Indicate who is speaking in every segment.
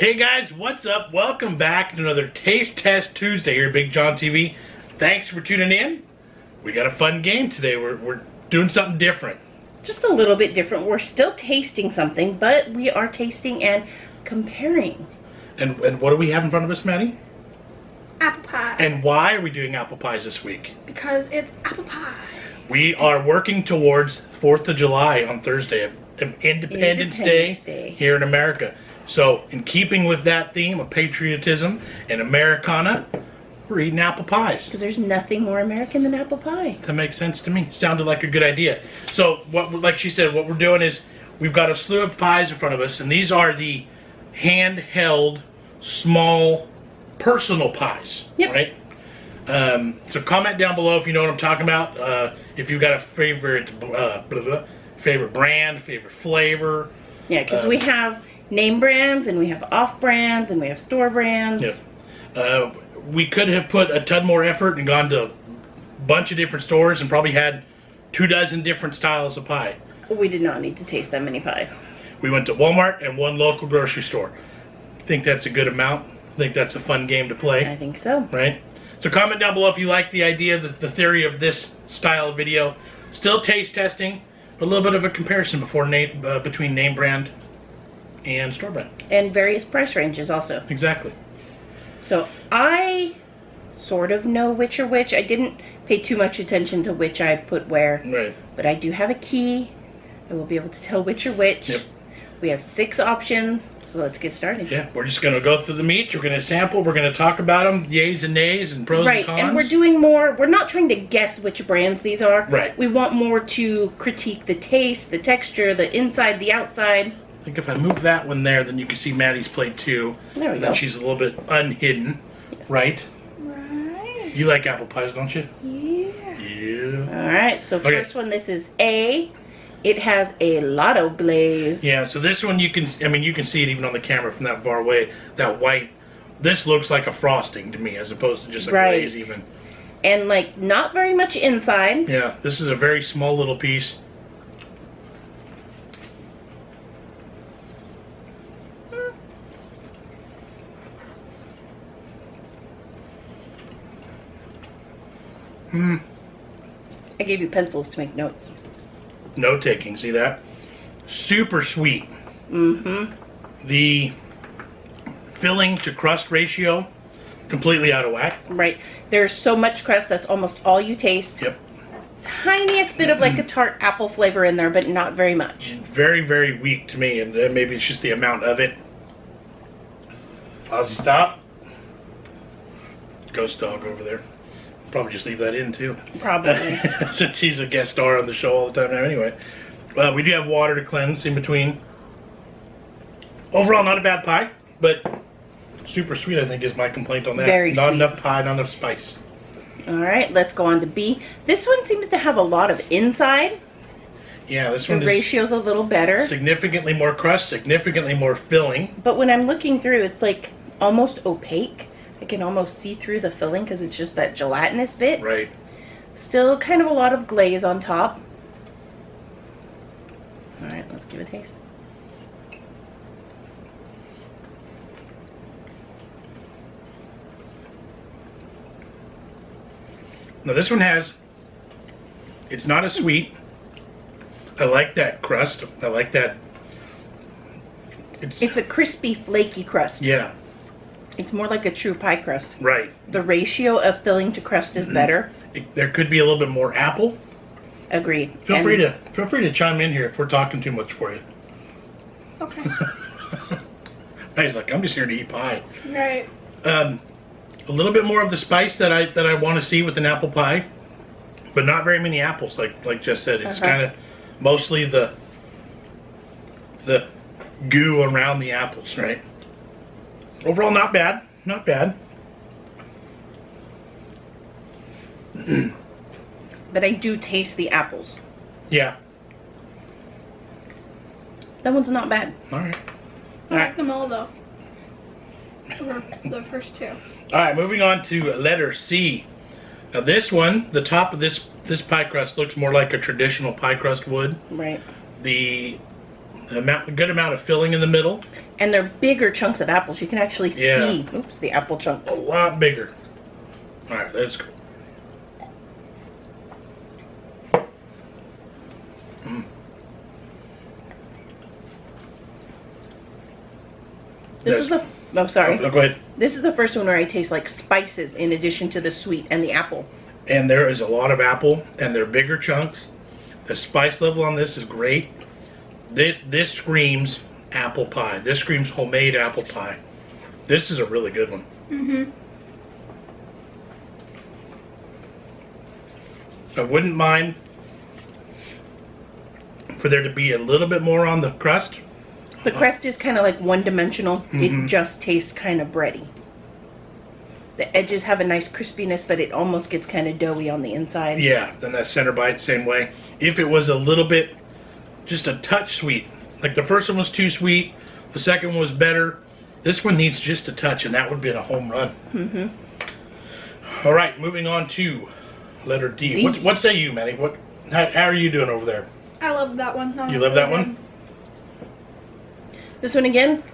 Speaker 1: Hey guys, what's up? Welcome back to another Taste Test Tuesday here at BigJon TV. Thanks for tuning in. We got a fun game today. We're doing something different.
Speaker 2: Just a little bit different. We're still tasting something, but we are tasting and comparing.
Speaker 1: And what do we have in front of us, Maddie?
Speaker 3: Apple pie.
Speaker 1: And why are we doing apple pies this week?
Speaker 3: Because it's apple pie.
Speaker 1: We are working towards 4th of July on Thursday, Independence Day here in America. So, in keeping with that theme of patriotism and Americana, we're eating apple pies.
Speaker 2: Because there's nothing more American than apple pie.
Speaker 1: That makes sense to me. Sounded like a good idea. So, like she said, what we're doing is we've got a slew of pies in front of us, and these are the handheld, small, personal pies.
Speaker 2: Yep.
Speaker 1: Right? So comment down below if you know what I'm talking about. If you've got a favorite favorite brand, favorite flavor.
Speaker 2: Yeah, because we have name brands, and we have off brands, and we have store brands.
Speaker 1: Yep. We could have put a ton more effort and gone to a bunch of different stores and probably had 24 different styles of pie.
Speaker 2: We did not need to taste that many pies.
Speaker 1: We went to Walmart and one local grocery store. Think that's a good amount? Think that's a fun game to play?
Speaker 2: I think so.
Speaker 1: Right? So comment down below if you like the idea, the theory of this style of video. Still taste testing, but a little bit of a comparison between name brand and store brand.
Speaker 2: And various price ranges also.
Speaker 1: Exactly.
Speaker 2: So I sort of know which are which. I didn't pay too much attention to which I put where.
Speaker 1: Right.
Speaker 2: But I do have a key. I will be able to tell which are which.
Speaker 1: Yep.
Speaker 2: We have 6 options, so let's get started.
Speaker 1: Yeah, we're just going to go through the meats. We're going to sample. We're going to talk about them, yays and nays, and pros and cons.
Speaker 2: Right, and we're doing more. We're not trying to guess which brands these are.
Speaker 1: Right.
Speaker 2: We want more to critique the taste, the texture, the inside, the outside.
Speaker 1: I think if I move that one there, then you can see Maddie's plate too.
Speaker 2: There we
Speaker 1: and
Speaker 2: go.
Speaker 1: then she's a little bit unhidden.
Speaker 2: Yes.
Speaker 1: Right?
Speaker 3: Right.
Speaker 1: You like apple pies, don't you?
Speaker 3: Yeah.
Speaker 1: Yeah.
Speaker 2: All right, so
Speaker 1: Okay.
Speaker 2: first one, this is A. It has a lotto glaze.
Speaker 1: Yeah, so this one you can see it even on the camera from that far away. That white, this looks like a frosting to me as opposed to just a glaze even.
Speaker 2: And like not very much inside.
Speaker 1: Yeah, this is a very small little piece.
Speaker 2: I gave you pencils to make notes.
Speaker 1: Note taking, see that? Super sweet.
Speaker 2: Mm-hmm.
Speaker 1: The filling to crust ratio, completely out of whack.
Speaker 2: Right. There's so much crust, that's almost all you taste.
Speaker 1: Yep.
Speaker 2: Tiniest bit of like a tart apple flavor in there, but not very much.
Speaker 1: Very, very weak to me, and maybe it's just the amount of it. Ozzy, stop. Ghost dog over there. Probably just leave that in too.
Speaker 2: Probably.
Speaker 1: Since he's a guest star on the show all the time now anyway. We do have water to cleanse in between. Overall, not a bad pie, but super sweet, I think, is my complaint on that.
Speaker 2: Very
Speaker 1: not
Speaker 2: sweet.
Speaker 1: enough pie, not enough spice.
Speaker 2: All right, let's go on to B. This one seems to have a lot of inside.
Speaker 1: Yeah, this
Speaker 2: The
Speaker 1: one is
Speaker 2: ratio's a little better.
Speaker 1: significantly more crust, significantly more filling.
Speaker 2: But when I'm looking through, it's like almost opaque. I can almost see through the filling because it's just that gelatinous bit.
Speaker 1: Right.
Speaker 2: Still kind of a lot of glaze on top. All right, let's give it a taste.
Speaker 1: Now this one it's not as sweet. I like that crust. I like that.
Speaker 2: It's a crispy, flaky crust.
Speaker 1: Yeah,
Speaker 2: It's more like a true pie crust.
Speaker 1: right.
Speaker 2: The ratio of filling to crust is better.
Speaker 1: There could be a little bit more apple.
Speaker 2: Agreed.
Speaker 1: Feel free to chime in here if we're talking too much for you.
Speaker 3: Okay.
Speaker 1: He's like, I'm just here to eat pie.
Speaker 3: Right.
Speaker 1: A little bit more of the spice that I want to see with an apple pie, but not very many apples. Like Jess said, it's kind of mostly the goo around the apples, right? Overall, not bad. Not bad.
Speaker 2: But I do taste the apples.
Speaker 1: Yeah.
Speaker 2: That one's not bad.
Speaker 1: All right.
Speaker 3: I like them all though. The first two.
Speaker 1: All right, moving on to letter C. Now this one, the top of this pie crust looks more like a traditional pie crust would.
Speaker 2: Right.
Speaker 1: The A good amount of filling in the middle.
Speaker 2: And they're bigger chunks of apples. You can actually see, oops, the apple chunks.
Speaker 1: A lot bigger. All right, let's go.
Speaker 2: This is the, oh, sorry.
Speaker 1: Oh, go ahead.
Speaker 2: This is the first one where I taste like spices in addition to the sweet and the apple.
Speaker 1: And there is a lot of apple, and they're bigger chunks. The spice level on this is great. This screams apple pie. This screams homemade apple pie. This is a really good one.
Speaker 3: Mm-hmm.
Speaker 1: I wouldn't mind for there to be a little bit more on the crust.
Speaker 2: The crust is kind of like one-dimensional. It just tastes kind of bready. The edges have a nice crispiness, but it almost gets kind of doughy on the inside.
Speaker 1: Yeah, then that center bite, same way. If it was a little bit, just a touch sweet. Like the first one was too sweet. The second one was better. This one needs just a touch, and that would be a home run. All right, moving on to letter D. What say you, Manny? How are you doing over there?
Speaker 3: I love that one.
Speaker 1: You love that one?
Speaker 2: This one again,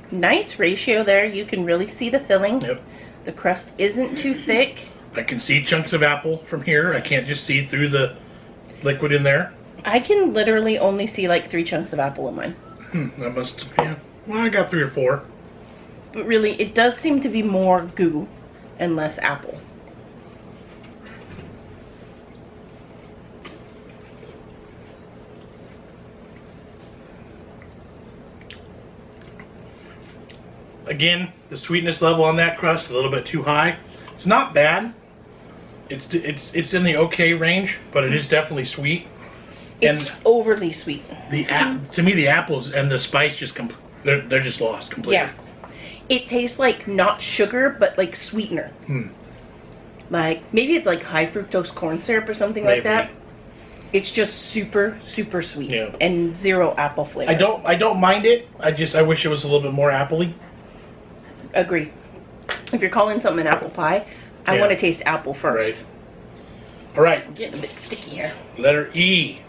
Speaker 2: nice ratio there. You can really see the filling.
Speaker 1: Yep.
Speaker 2: The crust isn't too thick.
Speaker 1: I can see chunks of apple from here. I can't just see through the liquid in there.
Speaker 2: I can literally only see like 3 chunks of apple in mine.
Speaker 1: That must, yeah. Well, I got 3 or 4.
Speaker 2: But really, it does seem to be more goo and less apple.
Speaker 1: Again, the sweetness level on that crust a little bit too high. It's not bad. It's in the okay range, but it is definitely sweet.
Speaker 2: It's overly sweet.
Speaker 1: To me, the apples and the spice just they're just lost completely.
Speaker 2: Yeah. It tastes like not sugar, but like sweetener. Like maybe it's like high fructose corn syrup or something like that. It's just super, super sweet and 0 apple flavor.
Speaker 1: I don't mind it. I wish it was a little bit more appley.
Speaker 2: Agree. If you're calling something an apple pie, I want to taste apple first.
Speaker 1: Right. All right.
Speaker 2: I'm getting a bit sticky here.
Speaker 1: Letter E.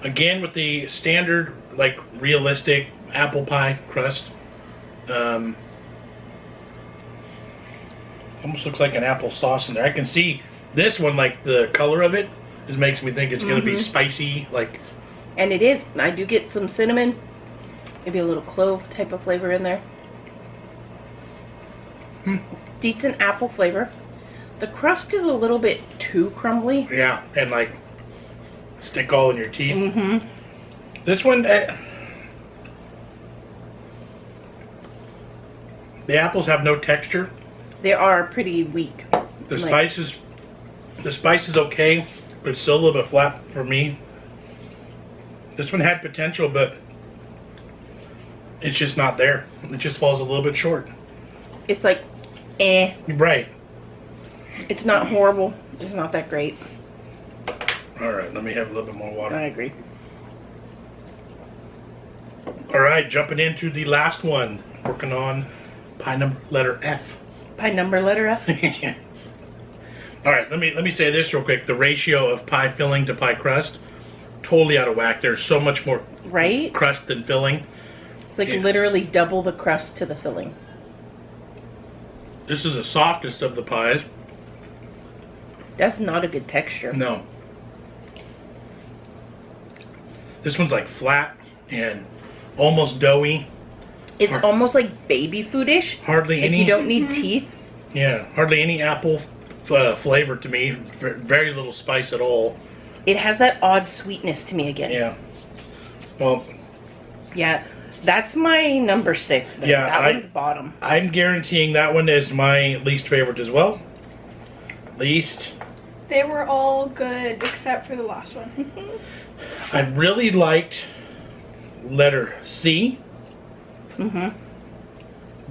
Speaker 1: Again with the standard, like realistic apple pie crust. Almost looks like an apple sauce in there. I can see this one, like the color of it, just makes me think it's going to be spicy, like.
Speaker 2: And it is. I do get some cinnamon, maybe a little clove type of flavor in there. Decent apple flavor. The crust is a little bit too crumbly.
Speaker 1: Yeah, and like stick all in your teeth. This one, the apples have no texture.
Speaker 2: They are pretty weak.
Speaker 1: The spice is okay, but it's still a little bit flat for me. This one had potential, but it's just not there. It just falls a little bit short.
Speaker 2: It's like, eh.
Speaker 1: Right.
Speaker 2: It's not horrible. It's not that great.
Speaker 1: All right, let me have a little bit more water.
Speaker 2: I agree.
Speaker 1: All right, jumping into the last one. Working on pie number letter F.
Speaker 2: Pie number letter F.
Speaker 1: All right, let me say this real quick. The ratio of pie filling to pie crust, totally out of whack. There's so much more crust than filling.
Speaker 2: It's like literally double the crust to the filling.
Speaker 1: This is the softest of the pies.
Speaker 2: That's not a good texture.
Speaker 1: No. This one's like flat and almost doughy.
Speaker 2: It's almost like baby foodish.
Speaker 1: Hardly any.
Speaker 2: Like you don't need teeth.
Speaker 1: Yeah, hardly any apple flavor to me. Very little spice at all.
Speaker 2: It has that odd sweetness to me again.
Speaker 1: Yeah. Well.
Speaker 2: Yeah, that's my number 6. Then.
Speaker 1: Yeah,
Speaker 2: that one's bottom.
Speaker 1: I'm guaranteeing that one is my least favorite as well. Least.
Speaker 3: They were all good except for the last one.
Speaker 1: I really liked letter C.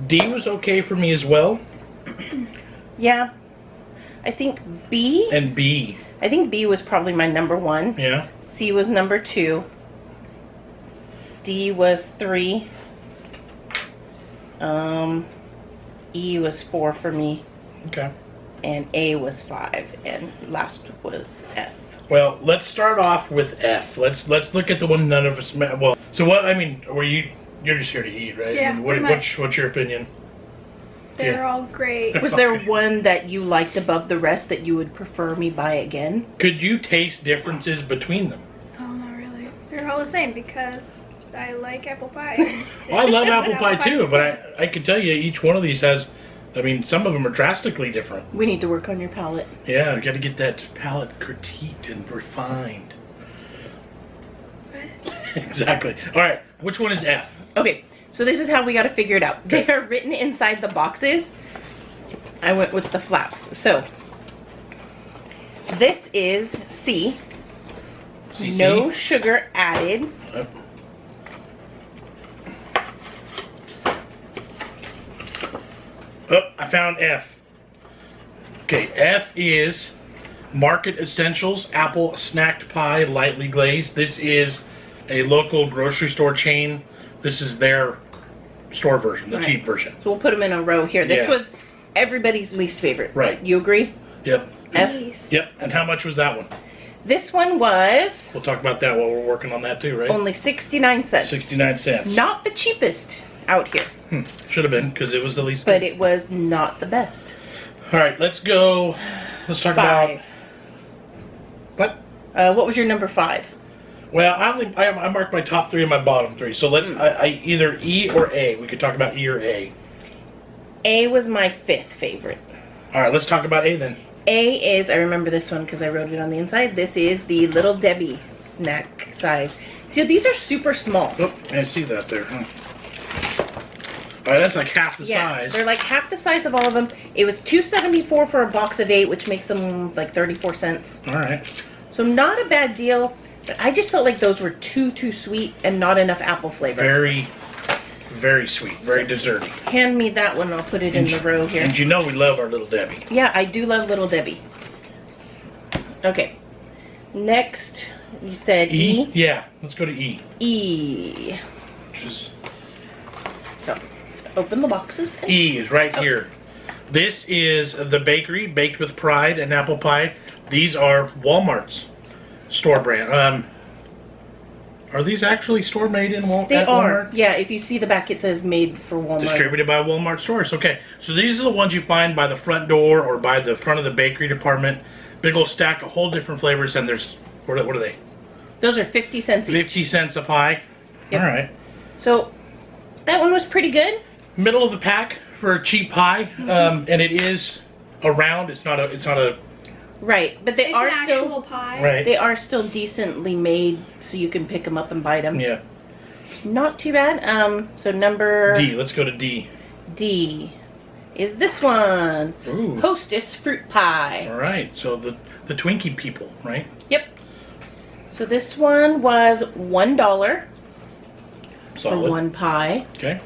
Speaker 1: D was okay for me as well.
Speaker 2: Yeah. I think B.
Speaker 1: And B.
Speaker 2: I think B was probably my number 1.
Speaker 1: Yeah.
Speaker 2: C was number 2. D was 3. E was 4 for me.
Speaker 1: Okay.
Speaker 2: And A was 5. And last was F.
Speaker 1: Well, let's start off with F. Let's look at the one none of us met. Well, so what? I mean, you're just here to eat, right?
Speaker 3: Yeah.
Speaker 1: I mean, what's your opinion?
Speaker 3: They're all great.
Speaker 2: Was there one that you liked above the rest that you would prefer me buy again?
Speaker 1: Could you taste differences between them?
Speaker 3: Oh, not really. They're all the same because I like apple pie.
Speaker 1: Well, I love apple pie too, but I can tell you each one of these has. I mean, some of them are drastically different.
Speaker 2: We need to work on your palate.
Speaker 1: Yeah, we got to get that palate critiqued and refined. Exactly. All right, which one is F?
Speaker 2: Okay, so this is how we got to figure it out.
Speaker 1: Okay.
Speaker 2: They are written inside the boxes. I went with the flaps. So this is C.
Speaker 1: CC?
Speaker 2: No sugar added.
Speaker 1: Oh, I found F. Okay, F is Market Essentials Apple Snacked Pie Lightly Glazed. This is a local grocery store chain. This is their store version, the cheap version.
Speaker 2: So we'll put them in a row here. This
Speaker 1: Yeah.
Speaker 2: was everybody's least favorite.
Speaker 1: Right.
Speaker 2: You agree?
Speaker 1: Yep.
Speaker 2: F.
Speaker 3: Nice.
Speaker 1: Yep. And how much was that one?
Speaker 2: This one was
Speaker 1: We'll talk about that while we're working on that too, right?
Speaker 2: only 69 cents.
Speaker 1: 69 cents.
Speaker 2: Not the cheapest out here,
Speaker 1: Should have been, because it was the least.
Speaker 2: but it was not the best.
Speaker 1: All right, let's go. Let's talk about
Speaker 2: 5.
Speaker 1: what?
Speaker 2: What was your number 5?
Speaker 1: Well, I marked my top 3 and my bottom 3. So let's I either E or A. We could talk about E or A.
Speaker 2: A was my 5th favorite.
Speaker 1: All right, let's talk about A then.
Speaker 2: A is, I remember this one because I wrote it on the inside. This is the Little Debbie snack size. So these are super small.
Speaker 1: Oh, I see that there. Huh? All right, that's like half the size.
Speaker 2: They're like half the size of all of them. It was $2.74 for a box of 8, which makes them like 34 cents.
Speaker 1: All right.
Speaker 2: So not a bad deal, but I just felt like those were too sweet and not enough apple flavor.
Speaker 1: Very, very sweet. Very desserty.
Speaker 2: Hand me that one, I'll put it in the row here.
Speaker 1: And you know we love our Little Debbie.
Speaker 2: Yeah, I do love Little Debbie. Okay. Next, you said E?
Speaker 1: Yeah, let's go to E.
Speaker 2: E.
Speaker 1: Which is
Speaker 2: So, open the boxes.
Speaker 1: E is right here. This is the bakery, Baked with Pride and Apple Pie. These are Walmart's store brand. Are these actually store made in Walmart?
Speaker 2: They are. Yeah, if you see the back, it says made for Walmart.
Speaker 1: Distributed by Walmart stores. Okay, so these are the ones you find by the front door or by the front of the bakery department. Big old stack, a whole different flavors, and there's, what are they?
Speaker 2: Those are 50 cents each.
Speaker 1: 50 cents a pie.
Speaker 2: Yep.
Speaker 1: All right.
Speaker 2: So, that one was pretty good.
Speaker 1: Middle of the pack for a cheap pie, and it is a round. It's not a.
Speaker 2: Right, but they
Speaker 3: It's
Speaker 2: are
Speaker 3: an
Speaker 2: still
Speaker 3: actual pie.
Speaker 1: Right.
Speaker 2: they are still decently made, so you can pick them up and bite them.
Speaker 1: Yeah.
Speaker 2: Not too bad. So number
Speaker 1: D. Let's go to D.
Speaker 2: D is this one.
Speaker 1: Ooh.
Speaker 2: Hostess fruit pie.
Speaker 1: All right. So the Twinkie people, right?
Speaker 2: Yep. So this one was $1 for
Speaker 1: Solid.
Speaker 2: one pie.
Speaker 1: Okay.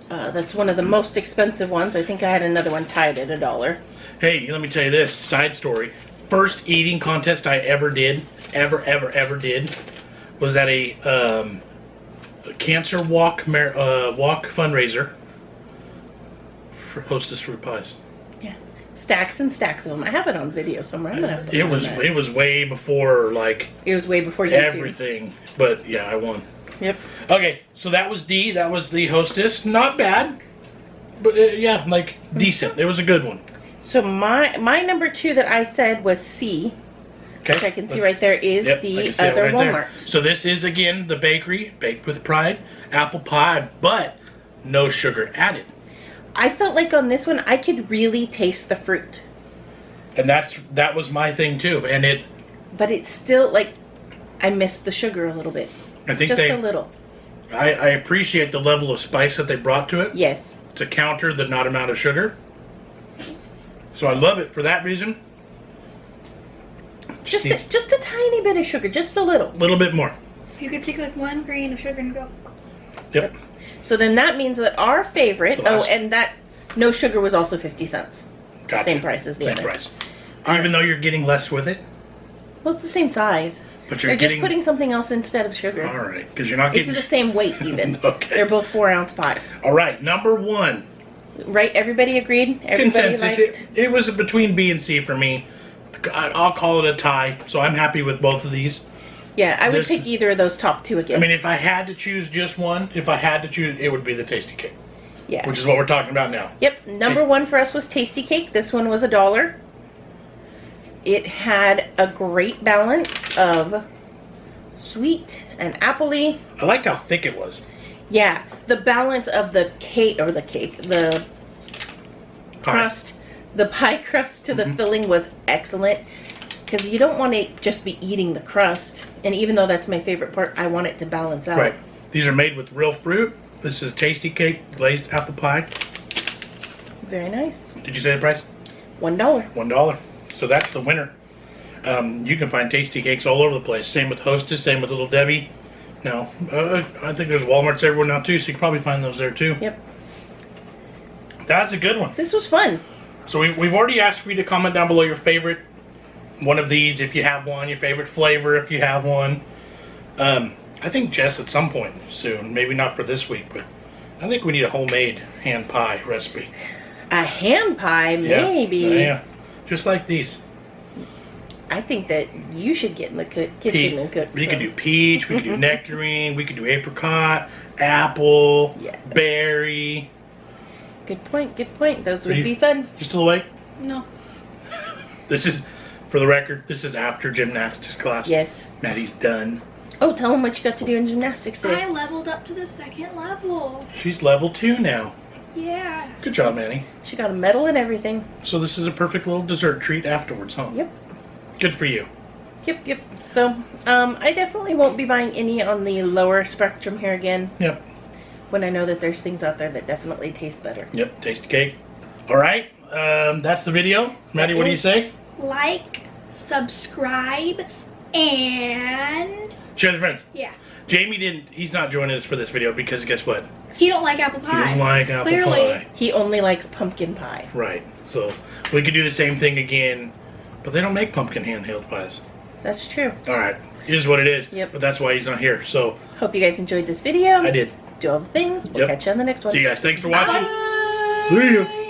Speaker 2: That's one of the most expensive ones. I think I had another one tied at $1.
Speaker 1: Hey, let me tell you this side story. First eating contest I ever did, ever did, was at a cancer walk fundraiser for Hostess fruit pies.
Speaker 2: Yeah, stacks and stacks of them. I have it on video somewhere. I'm gonna have to
Speaker 1: It
Speaker 2: find
Speaker 1: was
Speaker 2: that.
Speaker 1: it was way before like
Speaker 2: It was way before YouTube.
Speaker 1: everything, but yeah, I won.
Speaker 2: Yep.
Speaker 1: Okay, so that was D. That was the Hostess. Not bad, but yeah, like decent. It was a good one.
Speaker 2: So my number 2 that I said was C,
Speaker 1: Okay.
Speaker 2: which I can see right there is
Speaker 1: Yep, I
Speaker 2: the
Speaker 1: can see it
Speaker 2: other
Speaker 1: right there.
Speaker 2: Walmart.
Speaker 1: So this is again the bakery, Baked with Pride, apple pie, but no sugar added.
Speaker 2: I felt like on this one I could really taste the fruit,
Speaker 1: And that was my thing too. And it,
Speaker 2: but it's still like I missed the sugar a little bit,
Speaker 1: I think
Speaker 2: just a little.
Speaker 1: I appreciate the level of spice that they brought to it
Speaker 2: Yes.
Speaker 1: to counter the not amount of sugar. So I love it for that reason.
Speaker 2: Just
Speaker 1: needs
Speaker 2: a tiny bit of sugar, just a little.
Speaker 1: a little bit more.
Speaker 3: You could take like 1 grain of sugar and go.
Speaker 1: Yep.
Speaker 2: So then that means that our favorite,
Speaker 1: The last-
Speaker 2: and that no sugar was also 50 cents.
Speaker 1: Gotcha.
Speaker 2: Same price as the
Speaker 1: Same
Speaker 2: other.
Speaker 1: price. Even though you're getting less with it,
Speaker 2: Well, it's the same size.
Speaker 1: but you're
Speaker 2: They're
Speaker 1: getting.
Speaker 2: just putting something else instead of sugar.
Speaker 1: All right, because you're not
Speaker 2: It's
Speaker 1: getting.
Speaker 2: the same weight even.
Speaker 1: Okay.
Speaker 2: They're both 4-ounce pies.
Speaker 1: All right, number 1.
Speaker 2: Right? Everybody agreed? Everybody
Speaker 1: Consensus.
Speaker 2: liked?
Speaker 1: It was between B and C for me. I'll call it a tie. So I'm happy with both of these.
Speaker 2: Yeah, I would pick either of those top two again.
Speaker 1: I mean, if I had to choose just one, it would be the Tasty Cake.
Speaker 2: Yeah.
Speaker 1: Which is what we're talking about now.
Speaker 2: Yep. Number one for us was Tasty Cake. This one was $1. It had a great balance of sweet and appley.
Speaker 1: I liked how thick it was.
Speaker 2: Yeah, the balance of the crust, the pie crust to the filling was excellent. Because you don't want to just be eating the crust. And even though that's my favorite part, I want it to balance out.
Speaker 1: Right. These are made with real fruit. This is Tasty Cake glazed apple pie.
Speaker 2: Very nice.
Speaker 1: Did you say the price?
Speaker 2: $1.
Speaker 1: $1. So that's the winner. You can find Tasty Cakes all over the place. Same with Hostess, same with Little Debbie. No, I think there's Walmarts everywhere now too, so you can probably find those there too.
Speaker 2: Yep.
Speaker 1: That's a good one.
Speaker 2: This was fun.
Speaker 1: So we've already asked for you to comment down below your favorite one of these if you have one, your favorite flavor if you have one. I think Jess at some point soon, maybe not for this week, but I think we need a homemade hand pie recipe.
Speaker 2: A hand pie, maybe.
Speaker 1: Yeah, just like these.
Speaker 2: I think that you should get in the kitchen and cook.
Speaker 1: We could do peach, we could do nectarine, we could do apricot, apple, berry.
Speaker 2: Good point, good point. Those would be fun.
Speaker 1: You still awake?
Speaker 3: No.
Speaker 1: This is, for the record, this is after gymnastics class.
Speaker 2: Yes.
Speaker 1: Maddie's done.
Speaker 2: Oh, tell them what you got to do in gymnastics today.
Speaker 3: I leveled up to the 2nd level.
Speaker 1: She's level 2 now.
Speaker 3: Yeah.
Speaker 1: Good job, Maddie.
Speaker 2: She got a medal and everything.
Speaker 1: So this is a perfect little dessert treat afterwards, huh?
Speaker 2: Yep.
Speaker 1: Good for you.
Speaker 2: Yep, yep. So, I definitely won't be buying any on the lower spectrum here again.
Speaker 1: Yep.
Speaker 2: When I know that there's things out there that definitely taste better.
Speaker 1: Yep, Tasty Cake. All right, that's the video. Maddie, what do you say?
Speaker 3: Like, subscribe, and...
Speaker 1: Share with friends.
Speaker 3: Yeah.
Speaker 1: Jamie he's not joining us for this video because guess what?
Speaker 3: He don't like apple pie.
Speaker 1: He doesn't like apple pie.
Speaker 2: He only likes pumpkin pie.
Speaker 1: Right, so we could do the same thing again, but they don't make pumpkin handheld pies.
Speaker 2: That's true.
Speaker 1: All right, it is what it is.
Speaker 2: Yep.
Speaker 1: But that's why he's not here, so.
Speaker 2: Hope you guys enjoyed this video.
Speaker 1: I did.
Speaker 2: Do all the things. We'll catch you on the next one.
Speaker 1: See you guys. Thanks for watching.
Speaker 2: Bye.
Speaker 1: See you.